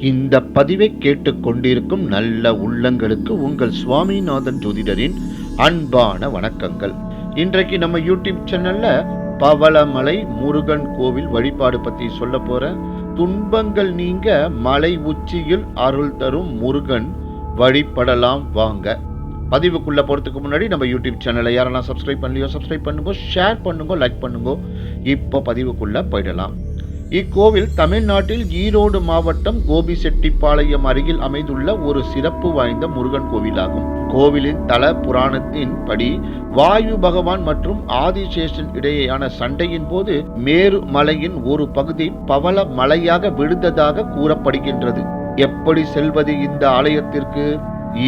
இந்த பதிவை கேட்டுக்கொண்டிருக்கும் நல்ல உள்ளங்களுக்கு உங்கள் சுவாமிநாதன் ஜோதிடரின் அன்பான வணக்கங்கள். இன்றைக்கு நம்ம யூடியூப் சேனல்ல பவளமலை முருகன் கோவில் வழிபாடு பத்தி சொல்ல போற. துன்பங்கள் நீங்க மலை உச்சியில் அருள் தரும் முருகன் வழிபடலாம் வாங்க. பதிவுக்குள்ள போறதுக்கு முன்னாடி நம்ம யூடியூப் சேனலை யாரெல்லாம் சப்ஸ்கிரைப் பண்ணலையோ சப்ஸ்கிரைப் பண்ணுங்க, ஷேர் பண்ணுங்க, லைக் பண்ணுங்க. இப்போ பதிவுக்குள்ள போயிடலாம். இக்கோவில் தமிழ்நாட்டில் ஈரோடு மாவட்டம் கோபிசெட்டிப்பாளையம் அருகில் அமைந்துள்ள ஒரு சிறப்பு வாய்ந்த முருகன் கோவிலாகும். கோவிலின் தல புராணத்தின் படி வாயு பகவான் மற்றும் ஆதிசேஷன் இடையேயான சண்டையின் போது மேரு மலையின் ஒரு பகுதி பவள மலையாக விழுந்ததாக கூறப்படுகின்றது. எப்படி செல்வது இந்த ஆலயத்திற்கு?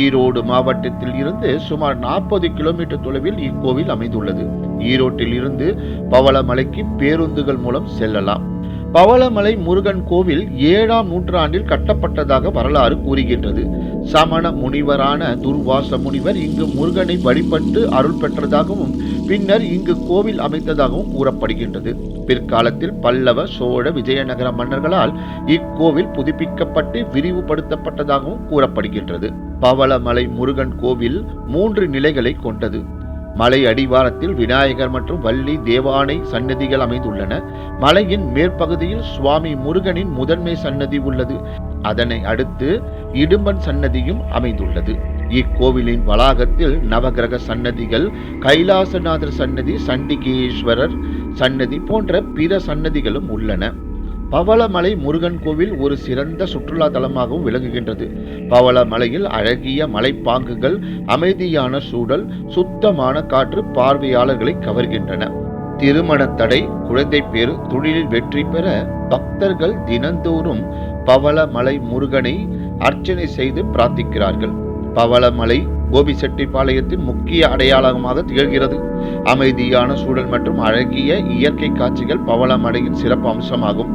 ஈரோடு மாவட்டத்தில் இருந்து சுமார் 40 கிலோமீட்டர் தொலைவில் இக்கோவில் அமைந்துள்ளது. ஈரோட்டில் இருந்து பவளமலைக்கு பேருந்துகள் மூலம் செல்லலாம். பவளமலை முருகன் கோவில் 7ஆம் நூற்றாண்டில் கட்டப்பட்டதாக வரலாறு கூறுகின்றது. சமண முனிவரான துர்வாச முனிவர் இங்கு முருகனை வழிபட்டு அருள் பெற்றதாகவும் பின்னர் இங்கு கோவில் அமைத்ததாகவும் கூறப்படுகின்றது. பிற்காலத்தில் பல்லவ, சோழ, விஜயநகர மன்னர்களால் இக்கோவில் புதுப்பிக்கப்பட்டு விரிவுபடுத்தப்பட்டதாகவும் கூறப்படுகின்றது. பவளமலை முருகன் கோவில் 3 நிலைகளை கொண்டது. மலை அடிவாரத்தில் விநாயகர் மற்றும் வள்ளி தேவானை சன்னதிகள் அமைந்துள்ளன. மலையின் மேற்பகுதியில் சுவாமி முருகனின் முதன்மை சன்னதி உள்ளது. அதனை அடுத்து இடும்பன் சன்னதியும் அமைந்துள்ளது. இக்கோவிலின் வளாகத்தில் நவகிரக சன்னதிகள், கைலாசநாதர் சன்னதி, சண்டிகேஸ்வரர் சன்னதி போன்ற பிற சன்னதிகளும் உள்ளன. பவளமலை முருகன் கோவில் ஒரு சிறந்த சுற்றுலா தலமாகவும் விளங்குகின்றது. பவளமலையில் அழகிய மலைப்பாங்குகள், அமைதியான சூழல், சுத்தமான காற்று பார்வையாளர்களை கவர்கின்றன. திருமண தடை, குழந்தை பேறு, தொழிலில் வெற்றி பெற பக்தர்கள் தினந்தோறும் பவளமலை முருகனை அர்ச்சனை செய்து பிரார்த்திக்கிறார்கள். பவளமலை கோபிசெட்டிப்பாளையத்தின் முக்கிய அடையாளமாக திகழ்கிறது. அமைதியான சூழல் மற்றும் அழகிய இயற்கை காட்சிகள் பவளமலையின் சிறப்பு அம்சமாகும்.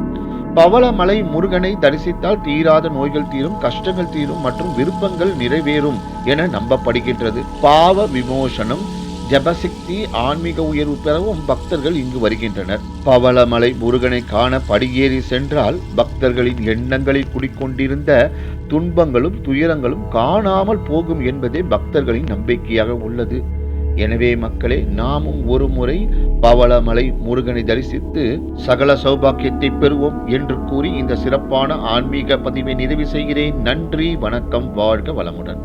பவளமலை முருகனை தரிசித்தால் தீராத நோய்கள் தீரும், கஷ்டங்கள் தீரும் மற்றும் விருப்பங்கள் நிறைவேறும் என நம்பப்படுகின்றது. பாவ விமோசனம், ஜபசக்தி, ஆன்மீக உயர்வு பெறவும் பக்தர்கள் இங்கு வருகின்றனர். பவளமலை முருகனை காண படியேறி சென்றால் பக்தர்களின் எண்ணங்களில் குடிக்கொண்டிருந்த துன்பங்களும் துயரங்களும் காணாமல் போகும் என்பதே பக்தர்களின் நம்பிக்கையாக உள்ளது. எனவே மக்களே, நாமும் ஒரு முறை பவளமலை முருகனை தரிசித்து சகல சௌபாக்கியத்தை பெறுவோம் என்று கூறி இந்த சிறப்பான ஆன்மீக பதிவை நிறைவு செய்கிறேன். நன்றி, வணக்கம், வாழ்க வளமுடன்.